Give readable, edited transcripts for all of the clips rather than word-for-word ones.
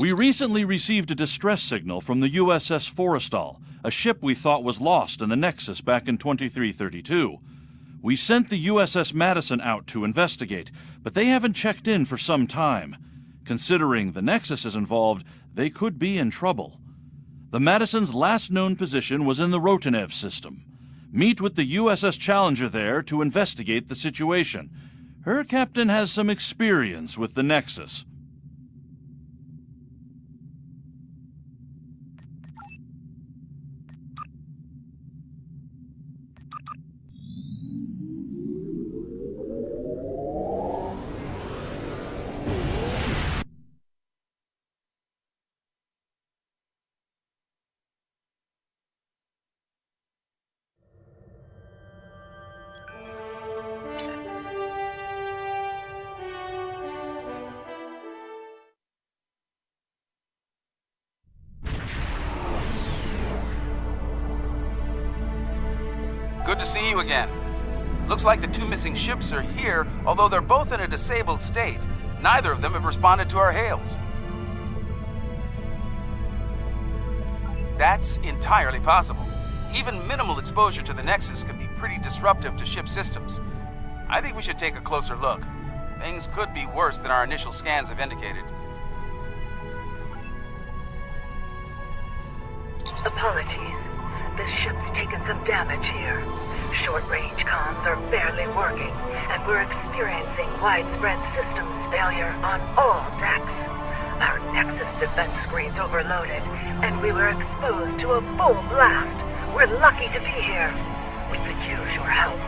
We recently received a distress signal from the USS Forrestal, a ship we thought was lost in the Nexus back in 2332. We sent the USS Madison out to investigate, but they haven't checked in for some time. Considering the Nexus is involved, they could be in trouble. The Madison's last known position was in the Rotanev system. Meet with the USS Challenger there to investigate the situation. Her captain has some experience with the Nexus. Good to see you again. Looks like the two missing ships are here, although they're both in a disabled state. Neither of them have responded to our hails. That's entirely possible. Even minimal exposure to the Nexus can be pretty disruptive to ship systems. I think we should take a closer look. Things could be worse than our initial scans have indicated. Apologies. This ship's taken some damage here. Short-range comms are barely working, and we're experiencing widespread systems failure on all decks. Our Nexus defense screen's overloaded, and we were exposed to a full blast. We're lucky to be here. We could use your help.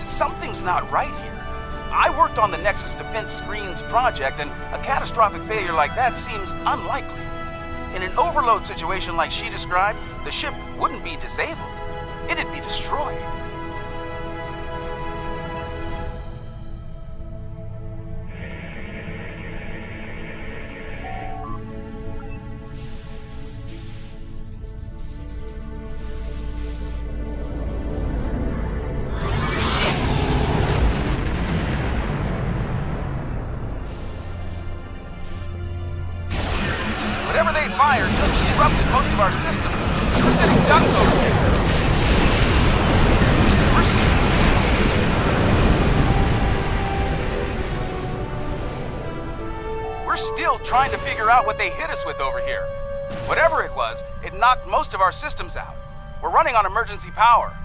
Something's not right here. I worked on the Nexus Defense Screens project, and a catastrophic failure like that seems unlikely. In an overload situation like she described, the ship wouldn't be disabled. It'd be destroyed. Whatever they fired just disrupted most of our systems. We're sending ducks over here. We're still trying to figure out what they hit us with over here. Whatever it was, it knocked most of our systems out. We're running on emergency power.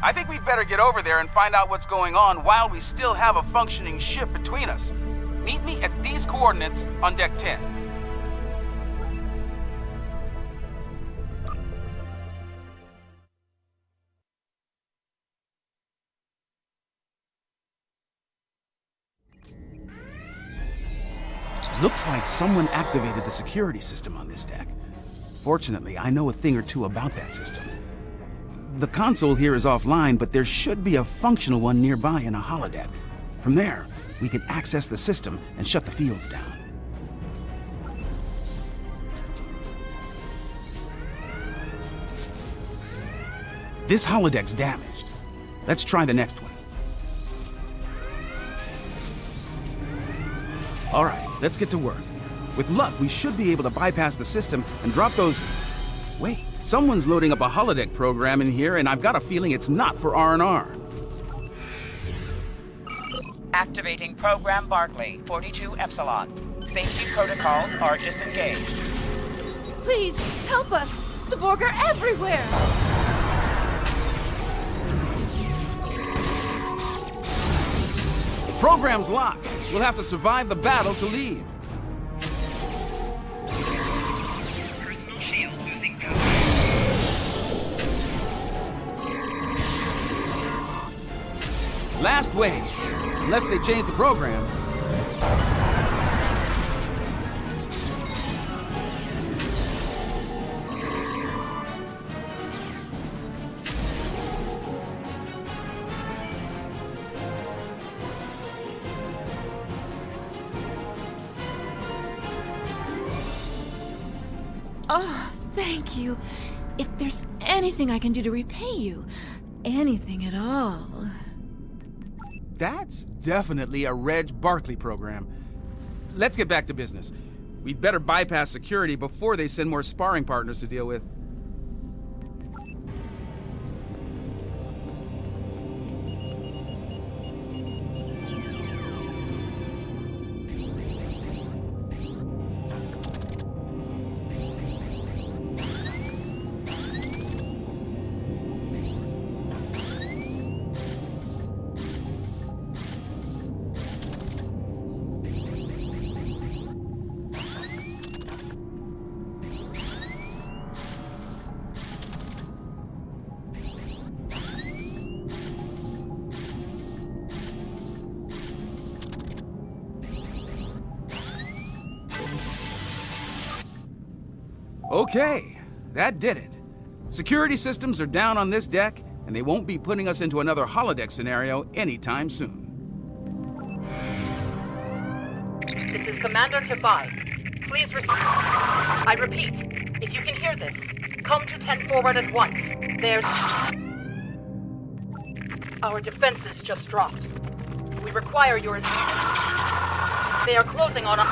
I think we'd better get over there and find out what's going on while we still have a functioning ship between us. Meet me at these coordinates on Deck 10. Looks like someone activated the security system on this deck. Fortunately, I know a thing or two about that system. The console here is offline, but there should be a functional one nearby in a holodeck. From there, we can access the system and shut the fields down. This holodeck's damaged. Let's try the next one. All right, let's get to work. With luck, we should be able to bypass the system and drop those... Wait, someone's loading up a holodeck program in here, and I've got a feeling it's not for R&R. Activating Program Barclay, 42 Epsilon. Safety protocols are disengaged. Please, help us! The Borg are everywhere! The program's locked. We'll have to survive the battle to leave. Personal shield losing power. Last wave. Unless they change the program. Oh, thank you. If there's anything I can do to repay you, anything at all. That's definitely a Reg Barclay program. let's get back to business. We'd better bypass security before they send more sparring partners to deal with. Okay, that did it. Security systems are down on this deck, and they won't be putting us into another holodeck scenario anytime soon. This is Commander to 5. Please respond. I repeat, if you can hear this, come to 10 forward at once. There's... Our defenses just dropped. We require your... They are closing on us.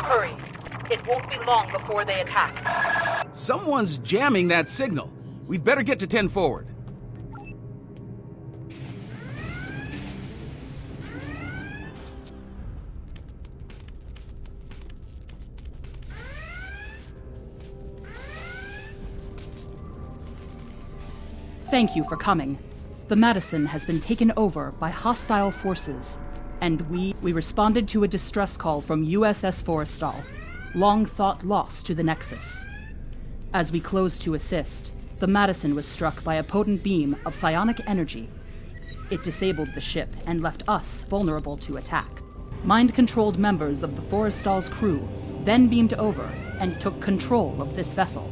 Hurry. It won't be long before they attack. Someone's jamming that signal. We'd better get to 10 forward. Thank you for coming. The Madison has been taken over by hostile forces, and we responded to a distress call from USS Forrestal, long thought lost to the Nexus. As we closed to assist, the Madison was struck by a potent beam of psionic energy. It disabled the ship and left us vulnerable to attack. Mind-controlled members of the Forrestal's crew then beamed over and took control of this vessel.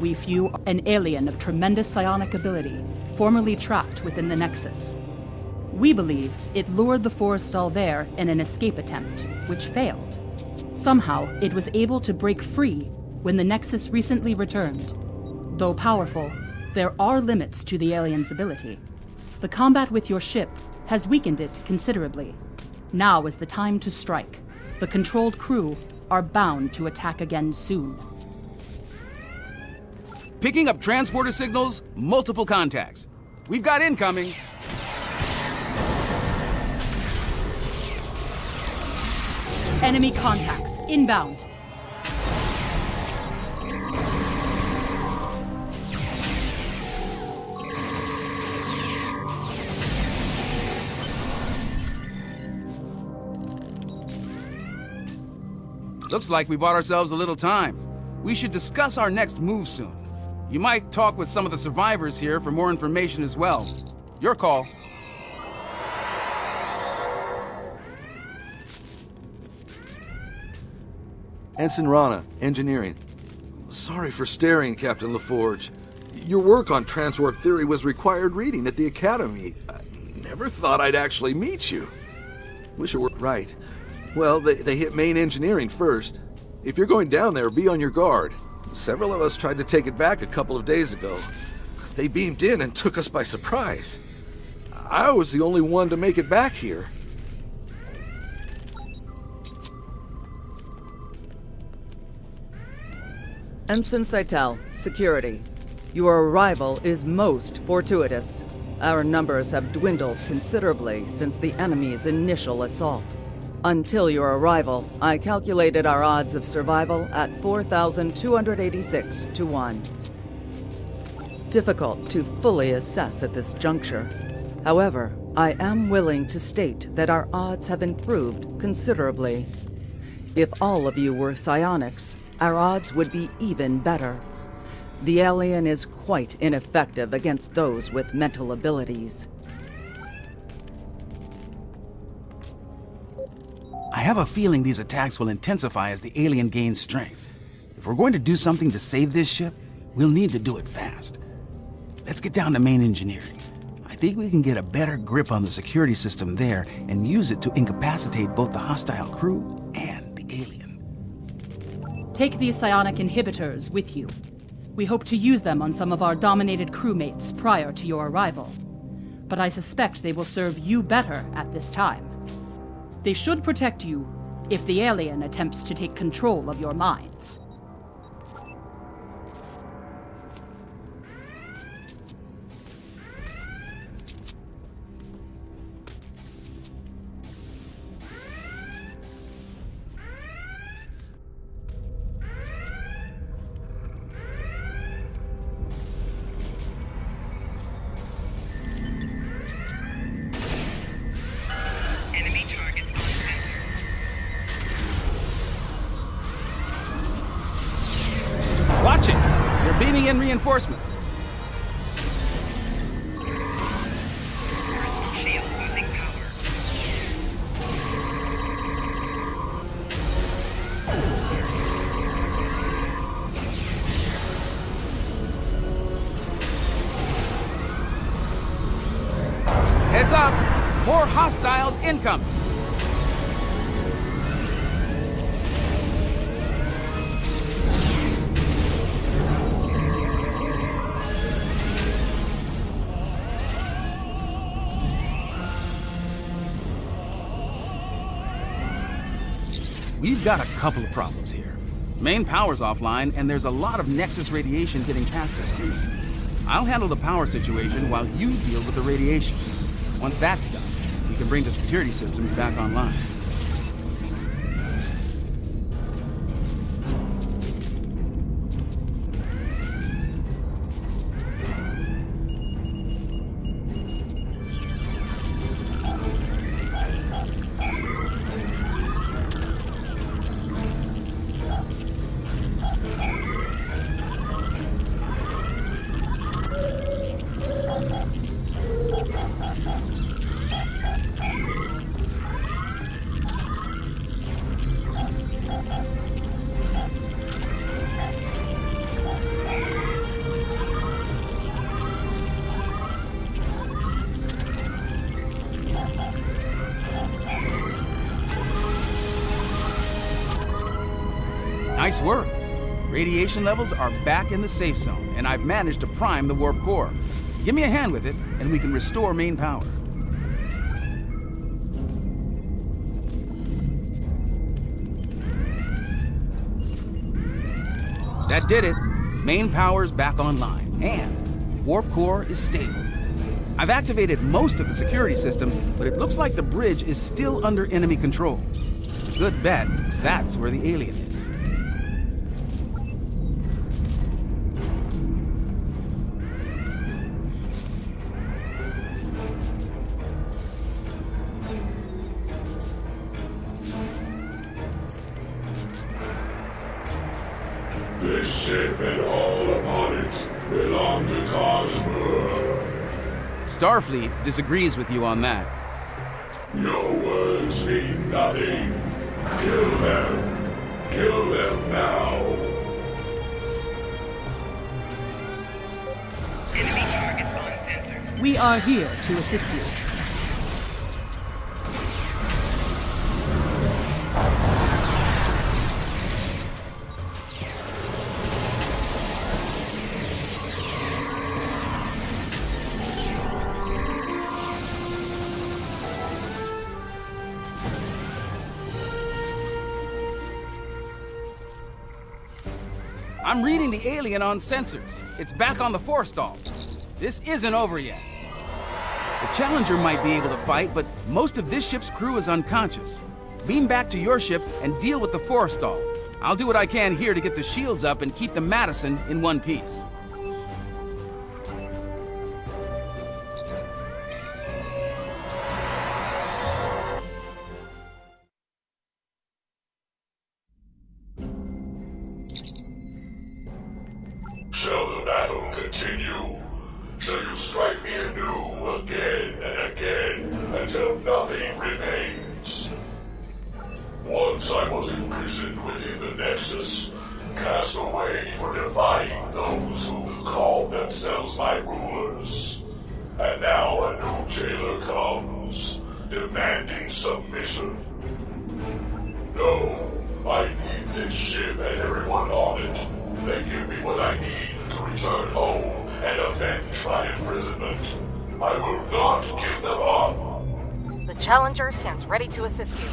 We few an alien of tremendous psionic ability, formerly trapped within the Nexus. We believe it lured the Forrestal there in an escape attempt, which failed. Somehow, it was able to break free when the Nexus recently returned. Though powerful, there are limits to the alien's ability. The combat with your ship has weakened it considerably. Now is the time to strike. The controlled crew are bound to attack again soon. Picking up transporter signals, multiple contacts. We've got incoming. Enemy contacts, inbound. Looks like we bought ourselves a little time. We should discuss our next move soon. You might talk with some of the survivors here for more information as well. Your call. Ensign Rana, Engineering. Sorry for staring, Captain LaForge. Your work on transwarp theory was required reading at the Academy. I never thought I'd actually meet you. Wish it were right. Well, they hit main engineering first. If you're going down there, be on your guard. Several of us tried to take it back a couple of days ago. They beamed in and took us by surprise. I was the only one to make it back here. Ensign Seitel, Security. Your arrival is most fortuitous. Our numbers have dwindled considerably since the enemy's initial assault. Until your arrival, I calculated our odds of survival at 4,286 to 1. Difficult to fully assess at this juncture. However, I am willing to state that our odds have improved considerably. If all of you were psionics, our odds would be even better. The alien is quite ineffective against those with mental abilities. I have a feeling these attacks will intensify as the alien gains strength. If we're going to do something to save this ship, we'll need to do it fast. Let's get down to main engineering. I think we can get a better grip on the security system there and use it to incapacitate both the hostile crew and the alien. Take these psionic inhibitors with you. We hope to use them on some of our dominated crewmates prior to your arrival. But I suspect they will serve you better at this time. They should protect you if the alien attempts to take control of your minds. Watch it! They're beaming in reinforcements. Shield losing power. Heads up! More hostiles incoming! We've got a couple of problems here. Main power's offline, and there's a lot of Nexus radiation getting past the screens. I'll handle the power situation while you deal with the radiation. Once that's done, we can bring the security systems back online. Nice work. Radiation levels are back in the safe zone, and I've managed to prime the warp core. Give me a hand with it, and we can restore main power. That did it. Main power's back online, and warp core is stable. I've activated most of the security systems, but it looks like the bridge is still under enemy control. It's a good bet that's where the alien is. This ship and all upon it belong to Cosmos. Starfleet disagrees with you on that. Your words mean nothing. Kill them. Kill them now. Enemy targets on sensor. We are here to assist you. I'm reading the alien on sensors. It's back on the forestall. This isn't over yet. The Challenger might be able to fight, but most of this ship's crew is unconscious. Beam back to your ship and deal with the forestall. I'll do what I can here to get the shields up and keep the Madison in one piece. Shall the battle continue? Shall you strike me anew again and again until nothing remains? Once I was imprisoned within the Nexus, cast away for defying those who called themselves my rulers. And now a new jailer comes, demanding submission. No, I need this ship and everyone on it. They give me what I need to return home and avenge my imprisonment. I will not give them up. The Challenger stands ready to assist you.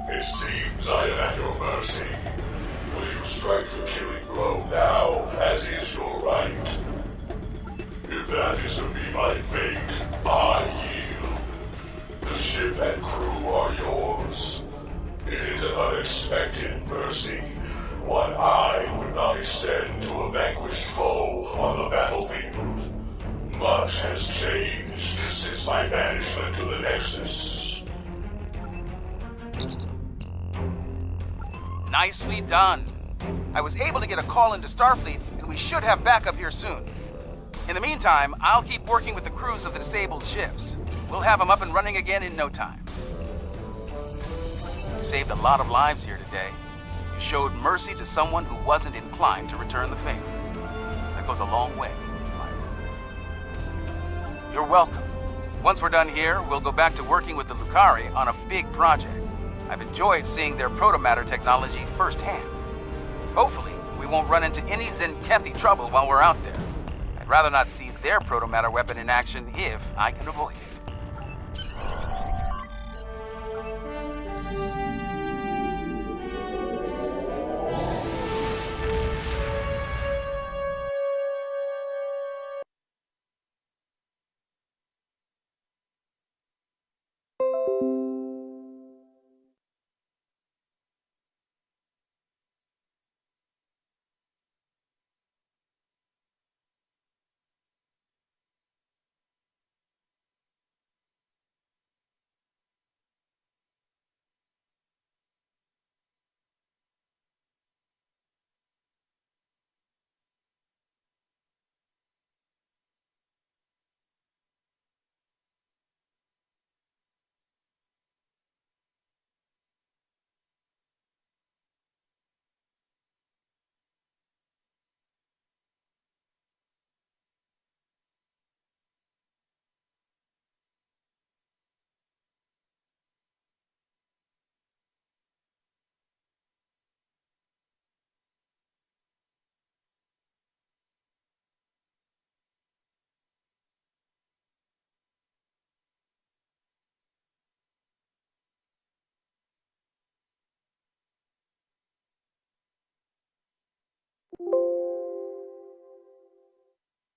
It seems I am at your mercy. Will you strike the killing blow now, as is your right? If that is to be my fate, I yield. The ship and crew are yours. It is an unexpected mercy, one I would not extend to a vanquished foe on the battlefield. Much has changed since my banishment to the Nexus. Nicely done. I was able to get a call into Starfleet, and we should have backup here soon. In the meantime, I'll keep working with the crews of the disabled ships. We'll have them up and running again in no time. You saved a lot of lives here today. You showed mercy to someone who wasn't inclined to return the favor. That goes a long way in my book. You're welcome. Once we're done here, we'll go back to working with the Lucari on a big project. I've enjoyed seeing their protomatter technology firsthand. Hopefully, we won't run into any Zenkethi trouble while we're out there. I'd rather not see their protomatter weapon in action if I can avoid it.